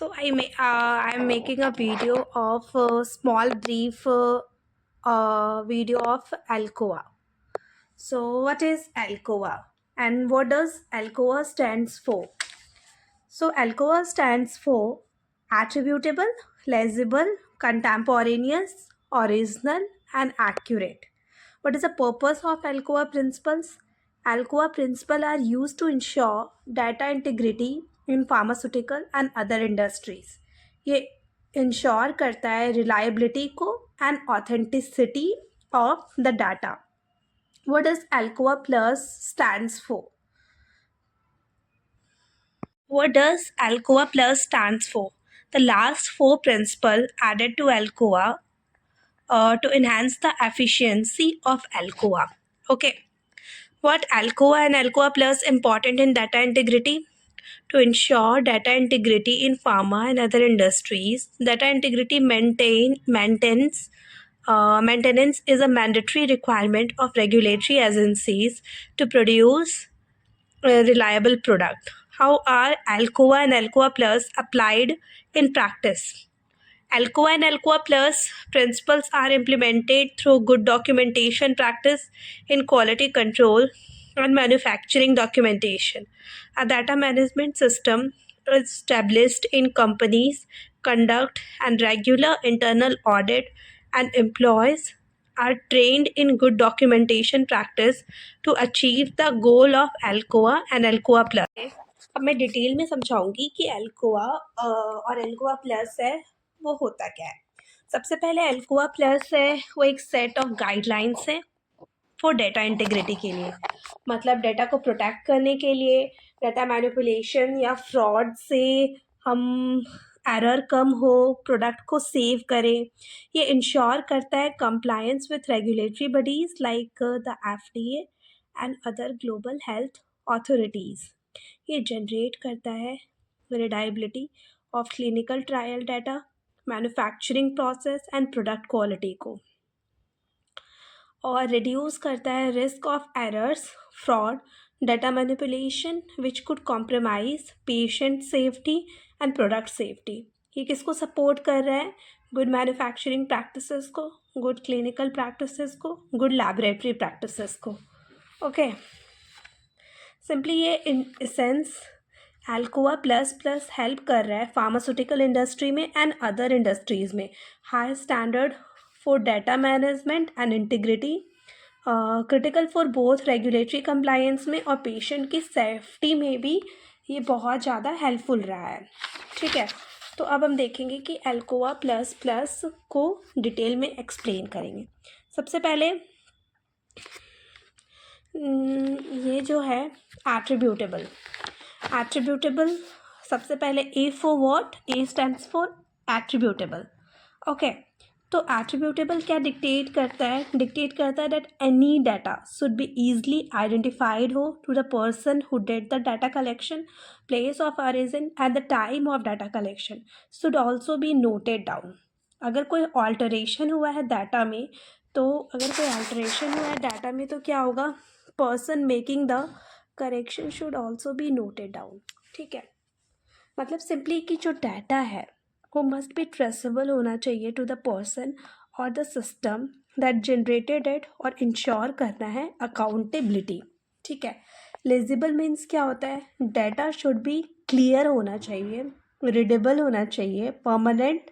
I'm making a video of a small brief video of Alcoa. So what is Alcoa and what does Alcoa stands for? So Alcoa stands for attributable, legible, contemporaneous, original, and accurate. What is the purpose of Alcoa principles? Alcoa principles are used to ensure data integrity in pharmaceutical and other industries. ये ensure करता है reliability को and authenticity of the data. What does Alcoa Plus stands for? What does Alcoa Plus stands for? The last four principles added to Alcoa to enhance the efficiency of Alcoa. Okay. What Alcoa and Alcoa Plus important in data integrity? To ensure data integrity in pharma and other industries, data integrity maintenance is a mandatory requirement of regulatory agencies to produce a reliable product. How are Alcoa and Alcoa Plus applied in practice? Alcoa and Alcoa Plus principles are implemented through good documentation practice in quality control and manufacturing documentation. A data management system is established in companies, conduct and regular internal audit, and employees are trained in good documentation practice to achieve the goal of Alcoa and Alcoa Plus. अब मैं detail में समझाऊंगी कि Alcoa और Alcoa plus है वो होता क्या है. सबसे पहले एल्कोआ प्लस है वो एक सेट ऑफ गाइडलाइंस है फॉर डेटा इंटीग्रिटी के लिए. मतलब डेटा को प्रोटेक्ट करने के लिए, डेटा मैनिपुलेशन या फ्रॉड से हम एरर कम हो, प्रोडक्ट को सेव करें. ये इंश्योर करता है compliance with regulatory bodies like the FDA and other global health authorities. ये जनरेट करता है reliability of clinical trial data, manufacturing process and product quality को, और रिड्यूस करता है risk of errors, fraud, data manipulation which could compromise patient safety and product safety. ये किसको support कर रहा है? गुड मैन्युफैक्चरिंग प्रैक्टिसेस को, गुड क्लिनिकल प्रैक्टिसेस को, गुड लैबोरेटरी प्रैक्टिसेस को. ओके, सिंपली ये in essence Alcoa plus plus help कर रहा है फार्मास्यूटिकल इंडस्ट्री में एंड अदर इंडस्ट्रीज़ में high standard for data management and integrity, critical for both regulatory compliance में और पेशेंट की सेफ्टी में भी ये बहुत ज़्यादा हेल्पफुल रहा है. ठीक है, तो अब हम देखेंगे कि एल्कोआ प्लस प्लस को डिटेल में एक्सप्लेन करेंगे. सबसे पहले ये जो है एट्रीब्यूटेबल. सबसे पहले A for what? A stands for attributable. Okay, तो एट्रीब्यूटेबल क्या डिक्टेट करता है? डिक्टेट करता है that any data should be easily identified हो to the person who did the data collection, place of origin at the time of data collection should also be noted down. अगर कोई alteration हुआ है data में, तो क्या होगा? Person making the correction should also be noted down. ठीक है, मतलब सिंपली कि जो डाटा है वो मस्ट बी ट्रेसेबल होना चाहिए टू द पर्सन और the system that generated it, और इंश्योर करना है अकाउंटेबिलिटी. ठीक है, लेजिबल मीन्स क्या होता है? डाटा शुड बी क्लियर होना चाहिए, रीडेबल होना चाहिए, परमानेंट,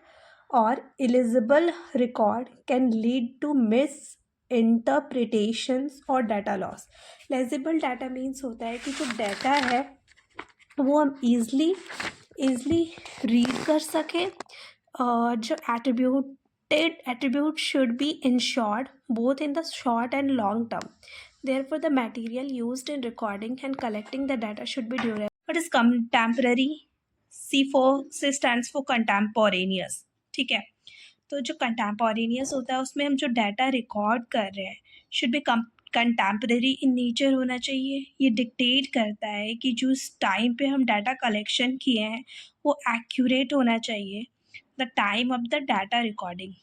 और illegible record can lead to misinterpretations और data loss. Legible data means होता है कि जो डाटा है वो हम ईजली रीड कर सकें. जो attribute should be insured both in the short and long term. Therefore, the material used in recording and collecting the data should be durable. What is contemporary? C stands for contemporaneous. ठीक है, तो जो कंटेम्पोरेनियस होता है उसमें हम जो data record कर रहे हैं should be contemporary in nature होना चाहिए. ये डिक्टेट करता है कि जो इस टाइम पे हम डाटा कलेक्शन किए हैं वो एक्यूरेट होना चाहिए. The time of the data recording,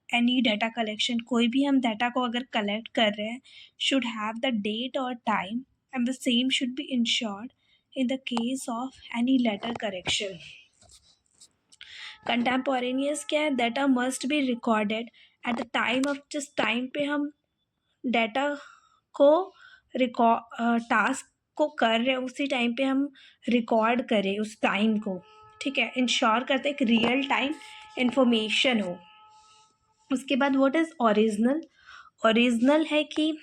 any data collection, कोई भी हम डाटा को अगर कलेक्ट कर रहे हैं, शुड हैव द डेट और time and the same should be ensured in the case of any later correction. Contemporaneous क्या है, data must be recorded at the time of, जिस टाइम पे हम डाटा को रिकॉर्ड टास्क को कर रहे हैं उसी टाइम पे हम रिकॉर्ड करें उस टाइम को, ठीक है, इंश्योर करते एक रियल टाइम इंफॉर्मेशन हो। उसके बाद व्हाट इज़ ओरिजिनल, ओरिजिनल है कि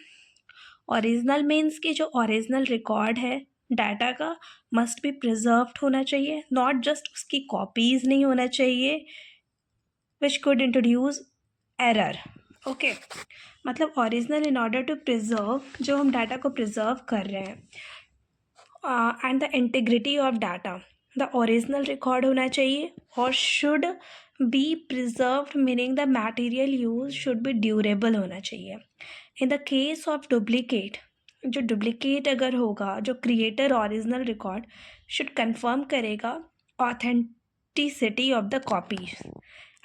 ओरिजिनल मीन्स कि जो ओरिजिनल रिकॉर्ड है डाटा का मस्ट बी प्रिजर्व्ड होना चाहिए, नॉट जस्ट उसकी कॉपीज़ नहीं होना चाहिए which could introduce error. Okay, मतलब original in order to preserve, जो हम डाटा को प्रिजर्व कर रहे हैं, and the integrity of data, the original record होना चाहिए और should be preserved meaning the material use should be durable होना चाहिए। In the case of duplicate, जो डुप्लीकेट अगर होगा, जो creator original record should confirm करेगा authenticity of the copies.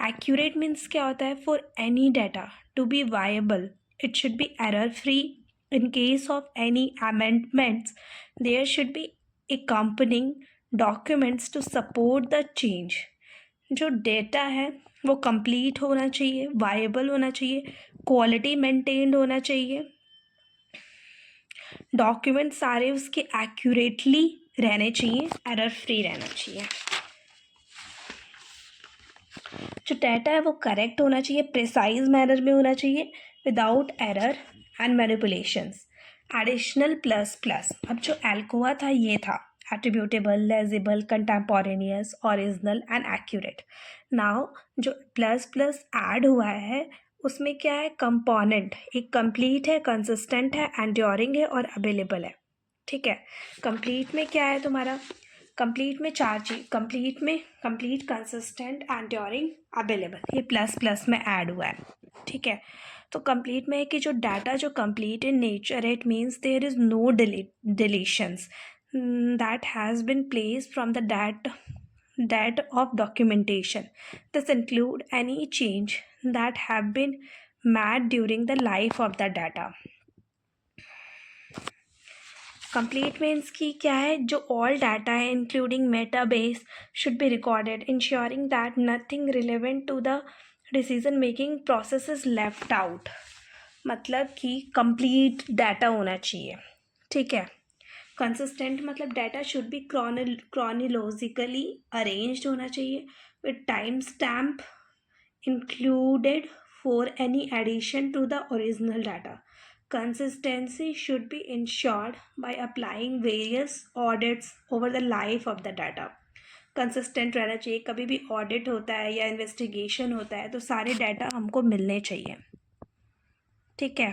Accurate means क्या होता है, for any data to be viable it should be error free. In case of any amendments there should be accompanying documents to support the change. जो data है वो complete होना चाहिए, viable होना चाहिए, क्वालिटी मेंटेन्ड होना चाहिए, डॉक्यूमेंट सारे उसके एक्यूरेटली रहने चाहिए, एरर फ्री रहना चाहिए। जो डाटा है वो करेक्ट होना चाहिए, प्रिसाइज मैनर में होना चाहिए, without error and manipulations. Additional plus plus, अब जो एल्कोआ था ये था attributable, legible, contemporaneous, original and accurate. Now जो प्लस प्लस ऐड हुआ है उसमें क्या है, कंपोनेंट, एक कंप्लीट है, कंसिस्टेंट है, एंड्योरिंग है और अवेलेबल है, ठीक है। कंप्लीट में क्या है तुम्हारा, कंप्लीट में चार चीज, कंप्लीट में कंप्लीट, कंसिस्टेंट, एंड्योरिंग, अवेलेबल, ये प्लस प्लस में ऐड हुआ है, ठीक है। तो कंप्लीट में है कि जो डाटा जो कंप्लीट इन नेचर है, it means there is no deletions that has been placed from the date of documentation. This include any change that have been made during the life of the data. Complete means की क्या है, जो all data है including metabase should be recorded ensuring that nothing relevant to the decision making process is left out. मतलब कि complete data होना चाहिए, ठीक है। कंसिस्टेंट मतलब data should B chronologically arranged होना चाहिए with time stamp included for any addition to the original data. Consistency should be ensured by applying various audits over the life of the data. Consistent रहना चाहिए, कभी भी audit होता है या investigation होता है तो सारे डाटा हमको मिलने चाहिए, ठीक है।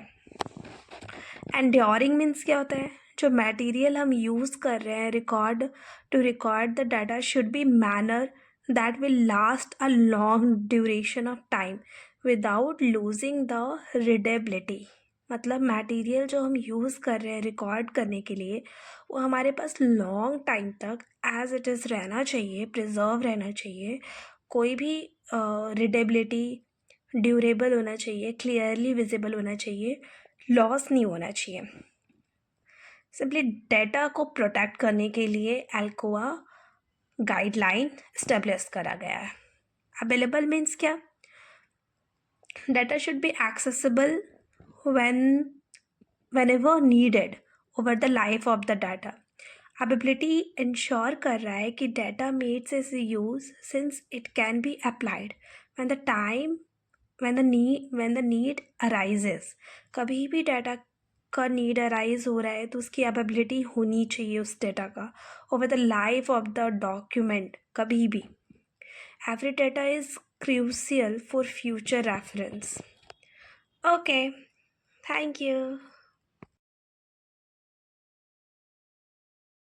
एंड्योरिंग मीन्स क्या होता है, जो मटेरियल हम यूज़ कर रहे हैं record to record the data should be manner that will last a long duration of time without losing the readability. मतलब मटेरियल जो हम यूज़ कर रहे हैं रिकॉर्ड करने के लिए वो हमारे पास लॉन्ग टाइम तक एज इट इज़ रहना चाहिए, प्रिजर्व रहना चाहिए, कोई भी रीडेबिलिटी, ड्यूरेबल होना चाहिए, क्लियरली विजिबल होना चाहिए, लॉस नहीं होना चाहिए। सिंपली डेटा को प्रोटेक्ट करने के लिए एल्कोआ गाइडलाइन स्टेब्लिश करा गया है। अवेलेबल मीन्स क्या, data should be accessible whenever needed over the life of the data. Availability ensure कर रहा है कि data meds is use since it can be applied when the need arises. कभी भी डाटा का नीड अराइज हो रहा है तो उसकी अवेबिलिटी होनी चाहिए उस डेटा का over the life of the document, कभी भी। Every data is crucial for future reference. Okay, thank you.